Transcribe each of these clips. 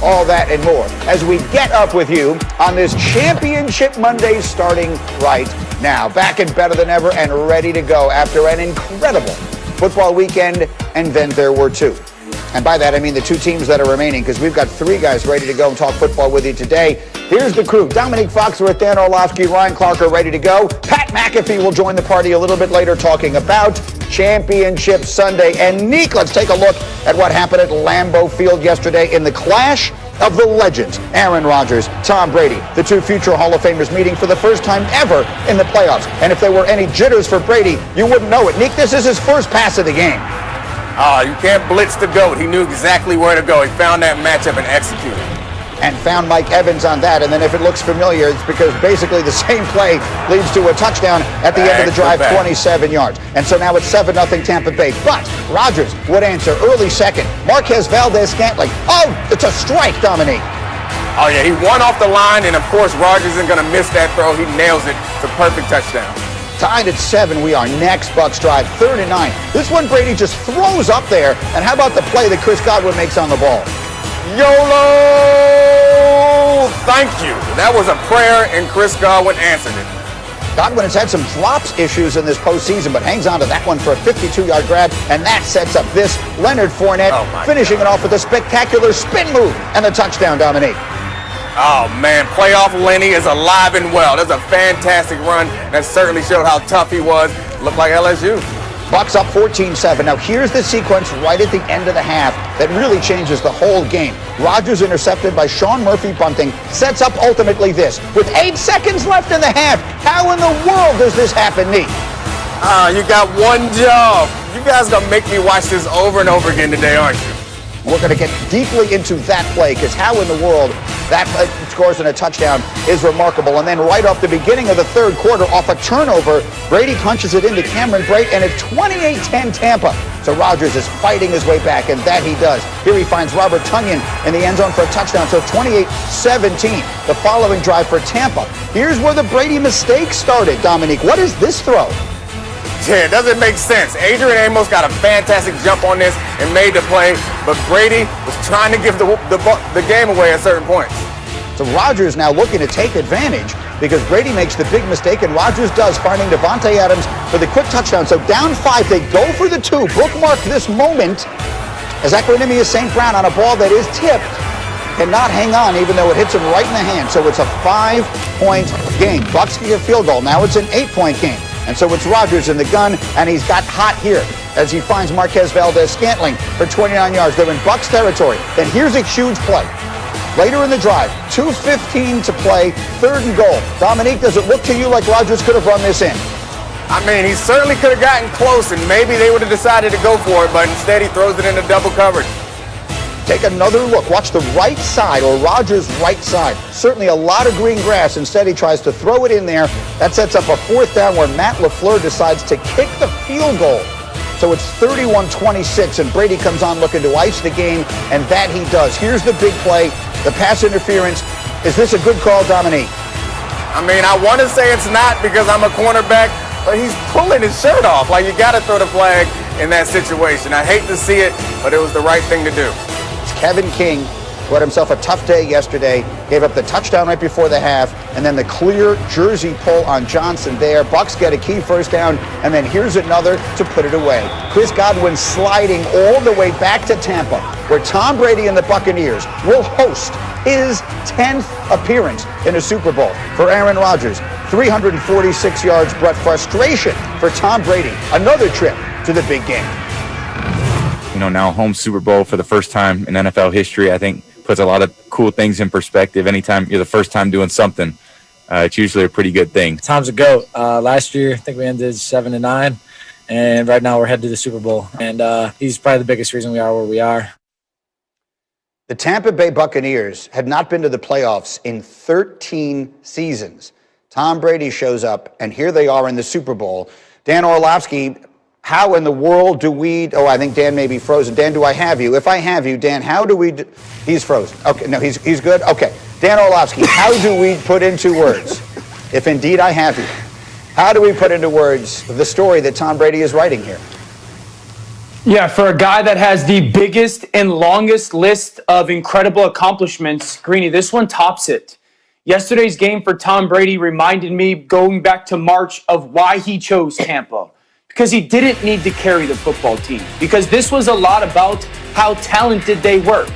All that and more as we get up with you on this Championship Monday starting right now. Back and better than ever and ready to go after an incredible football weekend, and then there were two. And by that, I mean the two teams that are remaining, because we've got three guys ready to go and talk football with you today. Here's the crew. Dominique Foxworth, Dan Orlovsky, Ryan Clark are ready to go. Pat McAfee will join the party a little bit later talking about Championship Sunday. And Neek, let's take a look at what happened at Lambeau Field yesterday in the clash of the legends. Aaron Rodgers, Tom Brady, the two future Hall of Famers meeting for the first time ever in the playoffs. And if there were any jitters for Brady, you wouldn't know it. Neek, this is his first pass of the game. You can't blitz the GOAT. He knew exactly where to go. He found that matchup and executed. And found Mike Evans on that. And then if it looks familiar, it's because basically the same play leads to a touchdown at the end of the drive, 27 yards. And so now it's 7-0 Tampa Bay. But Rodgers would answer early second. Marquez Valdez-Scantling. Oh, it's a strike, Dominique. Oh, yeah, he won off the line, and, of course, Rodgers isn't going to miss that throw. He nails it. It's a perfect touchdown. Tied at 7, we are next. Bucs drive, 3rd and 9. This one Brady just throws up there. And how about the play that Chris Godwin makes on the ball? YOLO! Thank you. That was a prayer, and Chris Godwin answered it. Godwin has had some drops issues in this postseason, but hangs on to that one for a 52-yard grab, and that sets up this Leonard Fournette, finishing it off with a spectacular spin move and a touchdown, Dominique. Oh, man, playoff Lenny is alive and well. That's a fantastic run. That certainly showed how tough he was. Looked like LSU. Bucs up 14-7. Now, here's the sequence right at the end of the half that really changes the whole game. Rodgers intercepted by Sean Murphy bunting, sets up ultimately this. With 8 seconds left in the half, how in the world does this happen, Neek? You got one job. You guys going to make me watch this over and over again today, aren't you? We're going to get deeply into that play, because how in the world that play scores in a touchdown is remarkable. And then right off the beginning of the third quarter, off a turnover, Brady punches it into Cameron Brate, and it's 28-10 Tampa. So Rodgers is fighting his way back, and that he does. Here he finds Robert Tonyan in the end zone for a touchdown. So 28-17, the following drive for Tampa. Here's where the Brady mistake started, Dominique. What is this throw? Yeah, it doesn't make sense. Adrian Amos got a fantastic jump on this and made the play, but Brady was trying to give the game away at certain points. So Rodgers now looking to take advantage, because Brady makes the big mistake, and Rodgers does, finding Devontae Adams for the quick touchdown. So down 5, they go for the 2. Bookmark this moment as Equanimous St. Brown on a ball that is tipped cannot hang on, even though it hits him right in the hand. So it's a 5-point game. Bucs get a field goal. Now it's an 8-point game. And so it's Rodgers in the gun, and he's got hot here as he finds Marquez Valdez-Scantling for 29 yards. They're in Bucs territory. Then here's a huge play. Later in the drive, 2:15 to play, 3rd and goal. Dominique, does it look to you like Rodgers could have run this in? I mean, he certainly could have gotten close, and maybe they would have decided to go for it, but instead he throws it into double coverage. Take another look. Watch the right side, or Rodgers' right side. Certainly a lot of green grass. Instead, he tries to throw it in there. That sets up a 4th down where Matt LaFleur decides to kick the field goal. So it's 31-26, and Brady comes on looking to ice the game, and that he does. Here's the big play, the pass interference. Is this a good call, Dominique? I mean, I want to say it's not because I'm a cornerback, but he's pulling his shirt off. Like, you got to throw the flag in that situation. I hate to see it, but it was the right thing to do. Kevin King, who had himself a tough day yesterday, gave up the touchdown right before the half, and then the clear jersey pull on Johnson there. Bucs get a key 1st down, and then here's another to put it away. Chris Godwin sliding all the way back to Tampa, where Tom Brady and the Buccaneers will host his 10th appearance in a Super Bowl. For Aaron Rodgers, 346 yards brought frustration for Tom Brady. Another trip to the big game. Now home Super Bowl for the first time in NFL history, I think puts a lot of cool things in perspective. Anytime you're the first time doing something, it's usually a pretty good thing. Tom's a GOAT. Last year, I think we ended 7-9, and right now we're headed to the Super Bowl. And he's probably the biggest reason we are where we are. The Tampa Bay Buccaneers had not been to the playoffs in 13 seasons. Tom Brady shows up, and here they are in the Super Bowl. Dan Orlovsky, how in the world do we, I think Dan may be frozen. Dan, do I have you? If I have you, Dan, how do we, he's frozen. Okay, no, he's good? Okay. Dan Orlovsky, how do we put into words, if indeed I have you, how do we put into words the story that Tom Brady is writing here? Yeah, for a guy that has the biggest and longest list of incredible accomplishments, Greeny, this one tops it. Yesterday's game for Tom Brady reminded me, going back to March, of why he chose Tampa. Because he didn't need to carry the football team. Because this was a lot about how talented they were.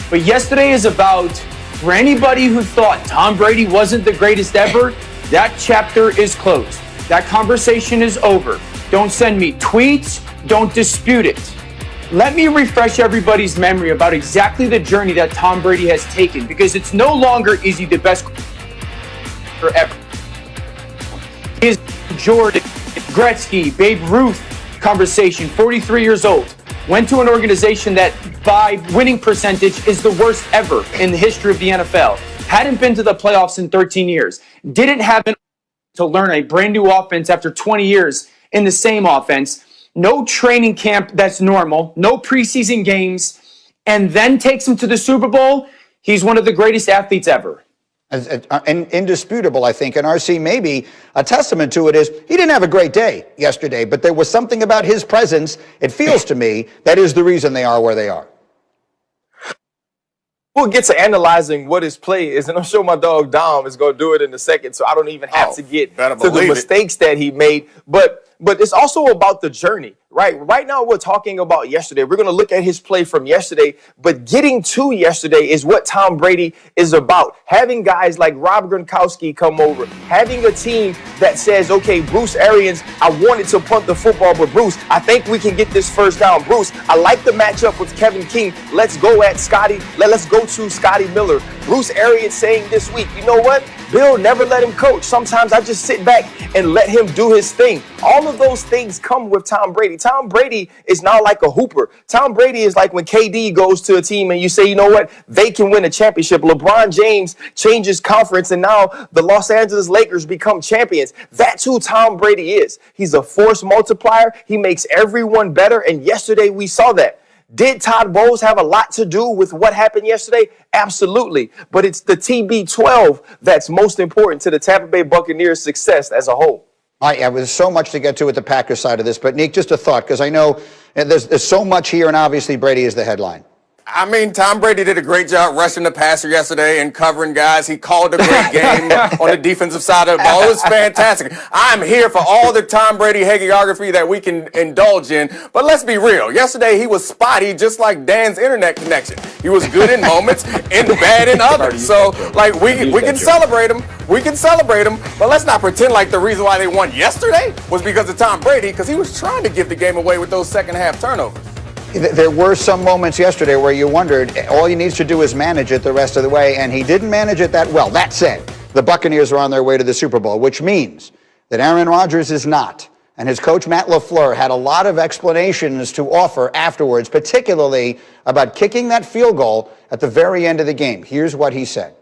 But yesterday is about, for anybody who thought Tom Brady wasn't the greatest ever, that chapter is closed. That conversation is over. Don't send me tweets. Don't dispute it. Let me refresh everybody's memory about exactly the journey that Tom Brady has taken, because it's no longer is he the best forever. Is Jordan, Gretzky, Babe Ruth conversation, 43 years old, went to an organization that by winning percentage is the worst ever in the history of the NFL. Hadn't been to the playoffs in 13 years. Didn't have to learn a brand new offense after 20 years in the same offense. No training camp that's normal, no preseason games, and then takes him to the Super Bowl. He's one of the greatest athletes ever. And indisputable, I think. And RC, maybe a testament to it is he didn't have a great day yesterday, but there was something about his presence, it feels to me, that is the reason they are where they are. We'll get to analyzing what his play is, and I'm sure my dog Dom is going to do it in a second, so I don't even have to get to the mistakes that he made. But it's also about the journey, right? Right now we're talking about yesterday. We're going to look at his play from yesterday, but getting to yesterday is what Tom Brady is about. Having guys like Rob Gronkowski come over, having a team that says, okay, Bruce Arians, I wanted to punt the football, but Bruce, I think we can get this first down. Bruce, I like the matchup with Kevin King. Let's go at Scotty. Let's go to Scotty Miller. Bruce Arians saying this week, you know what? Bill never let him coach. Sometimes I just sit back and let him do his thing. All of those things come with Tom Brady. Tom Brady is now like a hooper. Tom Brady is like when KD goes to a team and you say, you know what, they can win a championship. LeBron James changes conference and now the Los Angeles Lakers become champions. That's who Tom Brady is. He's a force multiplier. He makes everyone better. And yesterday we saw that. Did Todd Bowles have a lot to do with what happened yesterday? Absolutely. But it's the TB12 that's most important to the Tampa Bay Buccaneers' success as a whole. There's so much to get to with the Packers side of this, but Nick, just a thought, because I know there's so much here, and obviously Brady is the headline. I mean, Tom Brady did a great job rushing the passer yesterday and covering guys. He called a great game on the defensive side of the ball. It was fantastic. I'm here for all the Tom Brady hagiography that we can indulge in. But let's be real. Yesterday, he was spotty, just like Dan's internet connection. He was good in moments and bad in others. So, like, we can celebrate him. We can celebrate him. But let's not pretend like the reason why they won yesterday was because of Tom Brady, because he was trying to give the game away with those second-half turnovers. There were some moments yesterday where you wondered, all he needs to do is manage it the rest of the way, and he didn't manage it that well. That said, the Buccaneers are on their way to the Super Bowl, which means that Aaron Rodgers is not. And his coach, Matt LaFleur, had a lot of explanations to offer afterwards, particularly about kicking that field goal at the very end of the game. Here's what he said.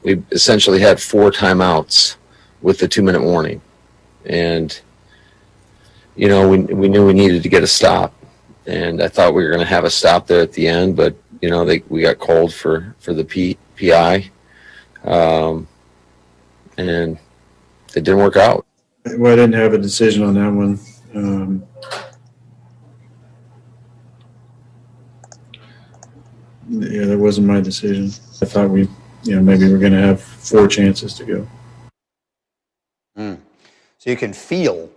We essentially had 4 timeouts with the 2-minute warning. And, you know, we knew we needed to get a stop. And I thought we were going to have a stop there at the end, but, you know, we got called for the PI. And it didn't work out. Well, I didn't have a decision on that one. Yeah, that wasn't my decision. I thought maybe we're going to have 4 chances to go. So you can feel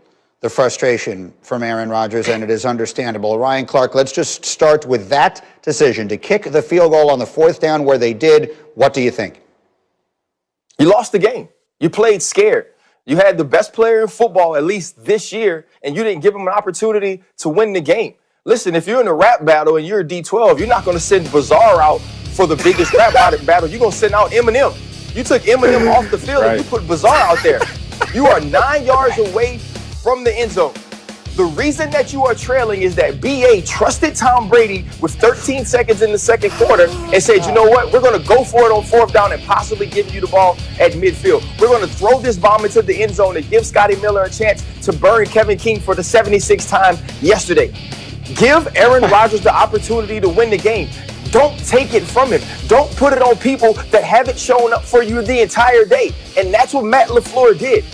the frustration from Aaron Rodgers, and it is understandable. Ryan Clark, let's just start with that decision to kick the field goal on the 4th down where they did. What do you think? You lost the game. You played scared. You had the best player in football, at least this year, and you didn't give him an opportunity to win the game. Listen, if you're in a rap battle and you're a D12, you're not going to send Bizarre out for the biggest rap battle. You're going to send out Eminem. You took Eminem off the field and you put Bizarre out there. You are 9 yards away from the end zone. The reason that you are trailing is that BA trusted Tom Brady with 13 seconds in the second quarter and said, you know what, we're going to go for it on 4th down and possibly give you the ball at midfield. We're going to throw this bomb into the end zone and give Scotty Miller a chance to burn Kevin King for the 76th time yesterday. Give Aaron Rodgers the opportunity to win the game. Don't take it from him. Don't put it on people that haven't shown up for you the entire day. And that's what Matt LaFleur did.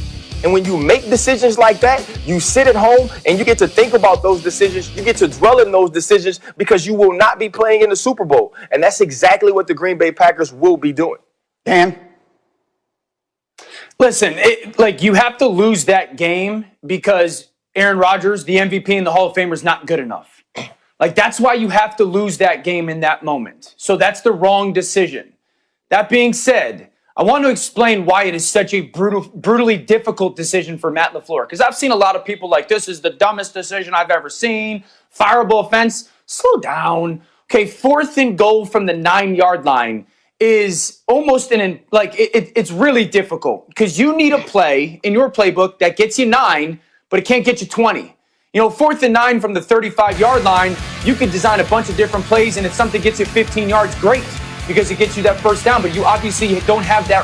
And when you make decisions like that, you sit at home and you get to think about those decisions. You get to dwell in those decisions because you will not be playing in the Super Bowl. And that's exactly what the Green Bay Packers will be doing. Dan? Listen, you have to lose that game because Aaron Rodgers, the MVP and the Hall of Famer, is not good enough. That's why you have to lose that game in that moment. So that's the wrong decision. That being said, I want to explain why it is such a brutally difficult decision for Matt LaFleur. Because I've seen a lot of people this is the dumbest decision I've ever seen. Fireable offense. Slow down. Okay, 4th and goal from the 9-yard line is almost it's really difficult because you need a play in your playbook that gets you 9, but it can't get you 20. 4th and 9 from the 35-yard line, you can design a bunch of different plays, and if something gets you 15 yards, great, because it gets you that first down, but you obviously don't have that